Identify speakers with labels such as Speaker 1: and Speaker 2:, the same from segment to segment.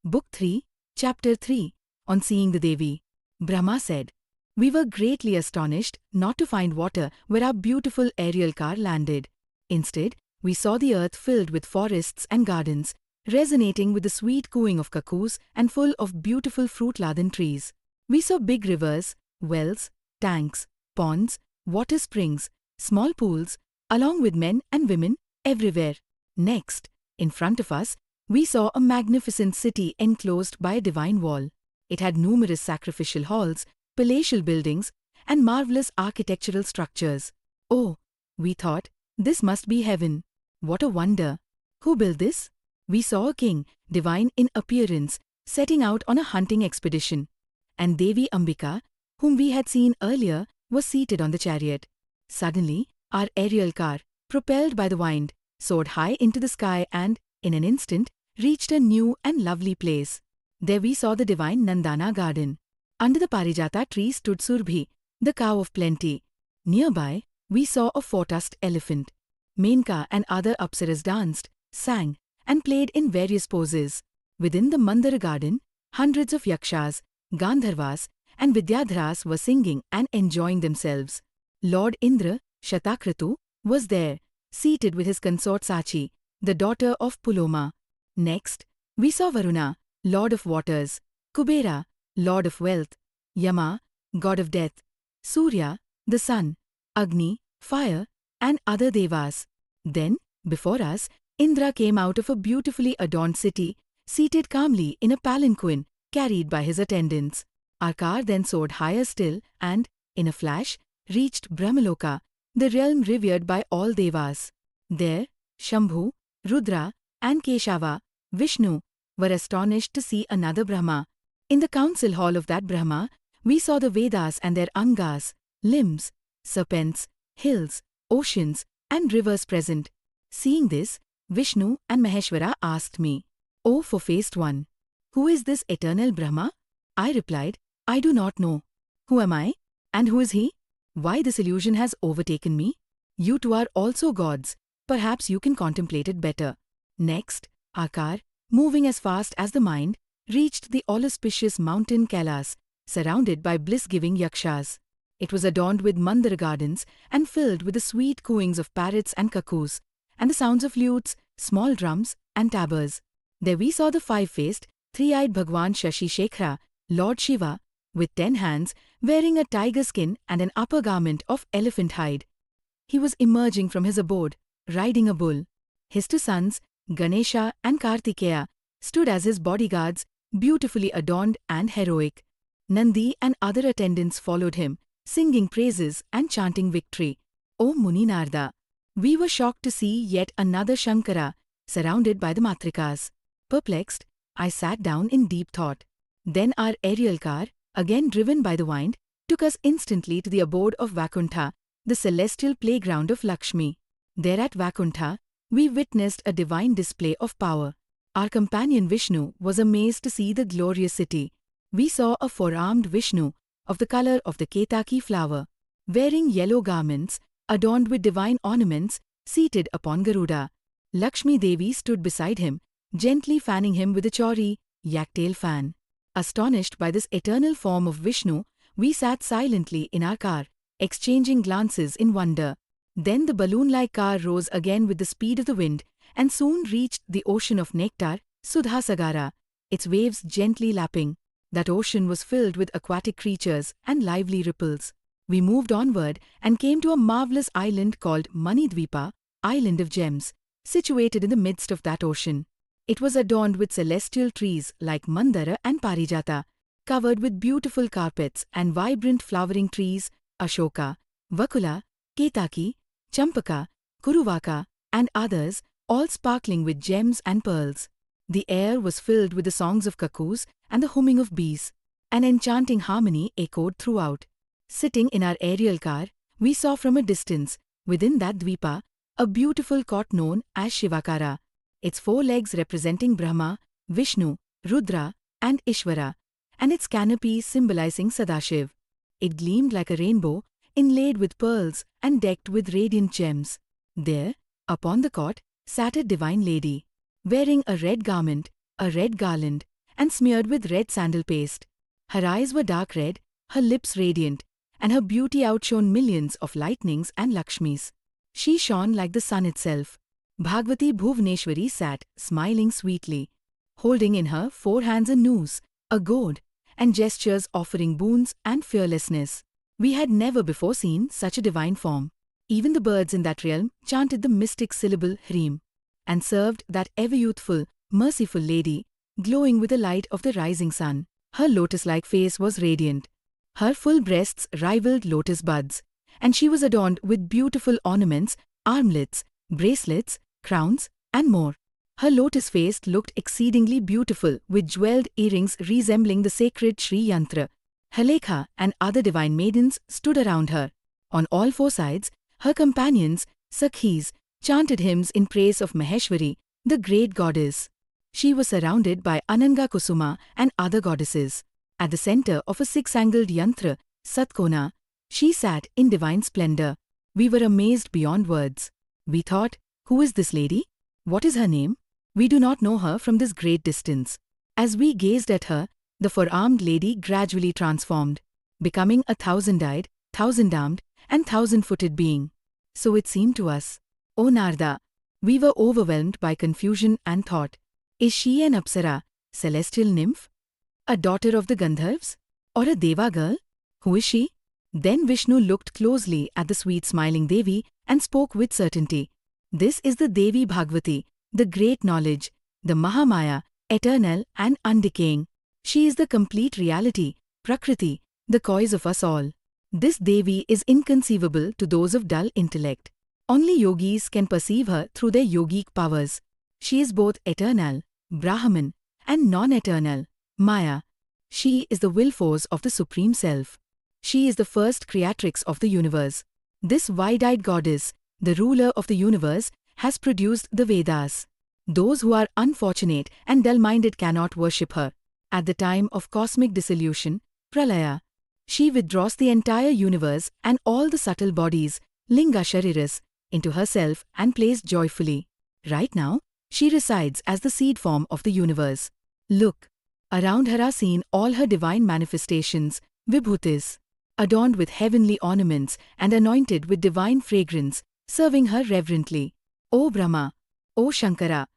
Speaker 1: Book 3, Chapter 3, On Seeing the Devi. Brahma said, "We were greatly astonished not to find water where our beautiful aerial car landed. Instead, we saw the earth filled with forests and gardens, resonating with the sweet cooing of cuckoos and full of beautiful fruit-laden trees. We saw big rivers, wells, tanks, ponds, water springs, small pools, along with men and women everywhere. Next, in front of us, we saw a magnificent city enclosed by a divine wall. It had numerous sacrificial halls, palatial buildings, and marvelous architectural structures. Oh, we thought, this must be heaven. What a wonder! Who built this? We saw a king, divine in appearance, setting out on a hunting expedition. And Devi Ambika, whom we had seen earlier, was seated on the chariot. Suddenly, our aerial car, propelled by the wind, soared high into the sky and, in an instant, reached a new and lovely place. There we saw the divine Nandana garden. Under the Parijata tree stood Surbhi, the cow of plenty. Nearby, we saw a four-tusked elephant. Menka and other apsaras danced, sang, and played in various poses. Within the Mandara garden, hundreds of yakshas, Gandharvas, and Vidyadharas were singing and enjoying themselves. Lord Indra, Shatakratu, was there, seated with his consort Sachi, the daughter of Puloma. Next, we saw Varuna, lord of waters, Kubera, lord of wealth, Yama, god of death, Surya, the sun, Agni, fire, and other devas. Then, before us, Indra came out of a beautifully adorned city, seated calmly in a palanquin carried by his attendants. Our car then soared higher still and, in a flash, reached Brahmaloka, the realm revered by all devas. There, Shambhu, Rudra, and Keshava, Vishnu, were astonished to see another Brahma. In the council hall of that Brahma, we saw the Vedas and their Angas, limbs, serpents, hills, oceans, and rivers present. Seeing this, Vishnu and Maheshwara asked me, "O four-faced one, who is this eternal Brahma?" I replied, "I do not know. Who am I? And who is he? Why this illusion has overtaken me? You two are also gods. Perhaps you can contemplate it better." Next, our car, moving as fast as the mind, reached the all-auspicious mountain Kailas, surrounded by bliss-giving yakshas. It was adorned with mandara gardens and filled with the sweet cooings of parrots and cuckoos, and the sounds of lutes, small drums, and tabors. There we saw the five-faced, three-eyed Bhagwan Shashi Shekhara, Lord Shiva, with 10 hands, wearing a tiger skin and an upper garment of elephant hide. He was emerging from his abode, riding a bull. His two sons, Ganesha and Kartikeya, stood as his bodyguards, beautifully adorned and heroic. Nandi and other attendants followed him, singing praises and chanting victory. O Muni Narada! We were shocked to see yet another Shankara, surrounded by the Matrikas. Perplexed, I sat down in deep thought. Then our aerial car, again driven by the wind, took us instantly to the abode of Vaikuntha, the celestial playground of Lakshmi. There at Vaikuntha, we witnessed a divine display of power. Our companion Vishnu was amazed to see the glorious city. We saw a four-armed Vishnu, of the color of the Ketaki flower, wearing yellow garments, adorned with divine ornaments, seated upon Garuda. Lakshmi Devi stood beside him, gently fanning him with a chauri, yak-tail fan. Astonished by this eternal form of Vishnu, we sat silently in our car, exchanging glances in wonder. Then the balloon-like car rose again with the speed of the wind and soon reached the ocean of nectar, Sudhasagara, its waves gently lapping. That ocean was filled with aquatic creatures and lively ripples. We moved onward and came to a marvelous island called Mani Dvipa, Island of Gems, situated in the midst of that ocean. It was adorned with celestial trees like Mandara and Parijata, covered with beautiful carpets and vibrant flowering trees, Ashoka, Vakula, Ketaki, Champaka, Kuruvaka, and others, all sparkling with gems and pearls. The air was filled with the songs of cuckoos and the humming of bees. An enchanting harmony echoed throughout. Sitting in our aerial car, we saw from a distance, within that Dvipa, a beautiful cot known as Shivakara, its 4 legs representing Brahma, Vishnu, Rudra, and Ishvara, and its canopy symbolizing Sadashiv. It gleamed like a rainbow, inlaid with pearls and decked with radiant gems. There, upon the cot, sat a divine lady, wearing a red garment, a red garland, and smeared with red sandal paste. Her eyes were dark red, her lips radiant, and her beauty outshone millions of lightnings and Lakshmis. She shone like the sun itself. Bhagavati Bhuvaneshwari sat, smiling sweetly, holding in her 4 hands a noose, a gourd, and gestures offering boons and fearlessness. We had never before seen such a divine form. Even the birds in that realm chanted the mystic syllable Hrim, and served that ever-youthful, merciful lady, glowing with the light of the rising sun. Her lotus-like face was radiant. Her full breasts rivaled lotus buds, and she was adorned with beautiful ornaments, armlets, bracelets, crowns, and more. Her lotus face looked exceedingly beautiful, with jewelled earrings resembling the sacred Sri Yantra. Halekha and other divine maidens stood around her. On all 4 sides, her companions, Sakhis, chanted hymns in praise of Maheshwari, the great goddess. She was surrounded by Ananga Kusuma and other goddesses. At the center of a 6-angled yantra, Satkona, she sat in divine splendor. We were amazed beyond words. We thought, who is this lady? What is her name? We do not know her from this great distance. As we gazed at her, the 4-armed lady gradually transformed, becoming a 1,000-eyed, 1,000-armed, and 1,000-footed being. So it seemed to us. O Narada, we were overwhelmed by confusion and thought, is she an Apsara, celestial nymph? A daughter of the Gandharvs? Or a Deva girl? Who is she? Then Vishnu looked closely at the sweet smiling Devi and spoke with certainty. This is the Devi Bhagavati, the great knowledge, the Maha Maya, eternal and undecaying. She is the complete reality, Prakriti, the cause of us all. This Devi is inconceivable to those of dull intellect. Only yogis can perceive her through their yogic powers. She is both eternal, Brahman, and non-eternal, Maya. She is the will force of the Supreme Self. She is the first creatrix of the universe. This wide-eyed goddess, the ruler of the universe, has produced the Vedas. Those who are unfortunate and dull-minded cannot worship her. At the time of cosmic dissolution, Pralaya, she withdraws the entire universe and all the subtle bodies, Linga Shariras, into herself and plays joyfully. Right now, she resides as the seed form of the universe. Look, around her are seen all her divine manifestations, Vibhutis, adorned with heavenly ornaments and anointed with divine fragrance, serving her reverently. O Brahma, O Shankara,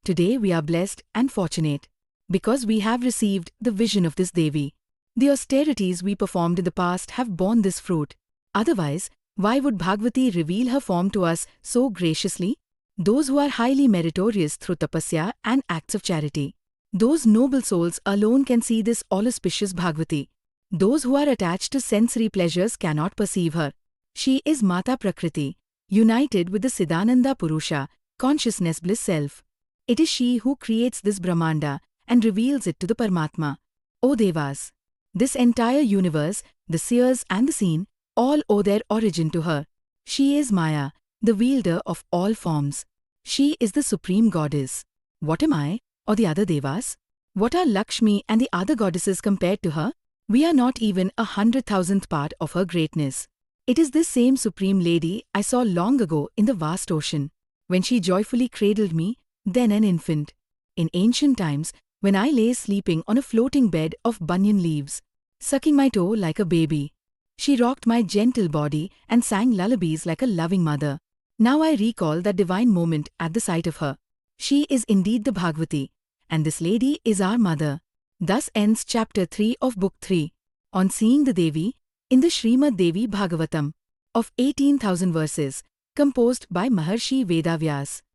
Speaker 1: today we are blessed and fortunate, because we have received the vision of this Devi. The austerities we performed in the past have borne this fruit. Otherwise, why would Bhagavati reveal her form to us so graciously? Those who are highly meritorious through tapasya and acts of charity. Those noble souls alone can see this all-auspicious Bhagavati. Those who are attached to sensory pleasures cannot perceive her. She is Mata Prakriti, united with the Siddhananda Purusha, consciousness bliss self. It is she who creates this Brahmanda and reveals it to the Paramatma. O Devas, this entire universe, the seers and the seen, all owe their origin to her. She is Maya, the wielder of all forms. She is the supreme goddess. What am I, or the other Devas? What are Lakshmi and the other goddesses compared to her? We are not even 100,000th part of her greatness. It is this same supreme lady I saw long ago in the vast ocean, when she joyfully cradled me, then an infant. In ancient times, when I lay sleeping on a floating bed of banyan leaves, sucking my toe like a baby. She rocked my gentle body and sang lullabies like a loving mother. Now I recall that divine moment at the sight of her. She is indeed the Bhagavati, and this lady is our mother. Thus ends chapter 3 of book 3, on seeing the Devi, in the Srimad Devi Bhagavatam, of 18,000 verses, composed by Maharshi Vedavyas.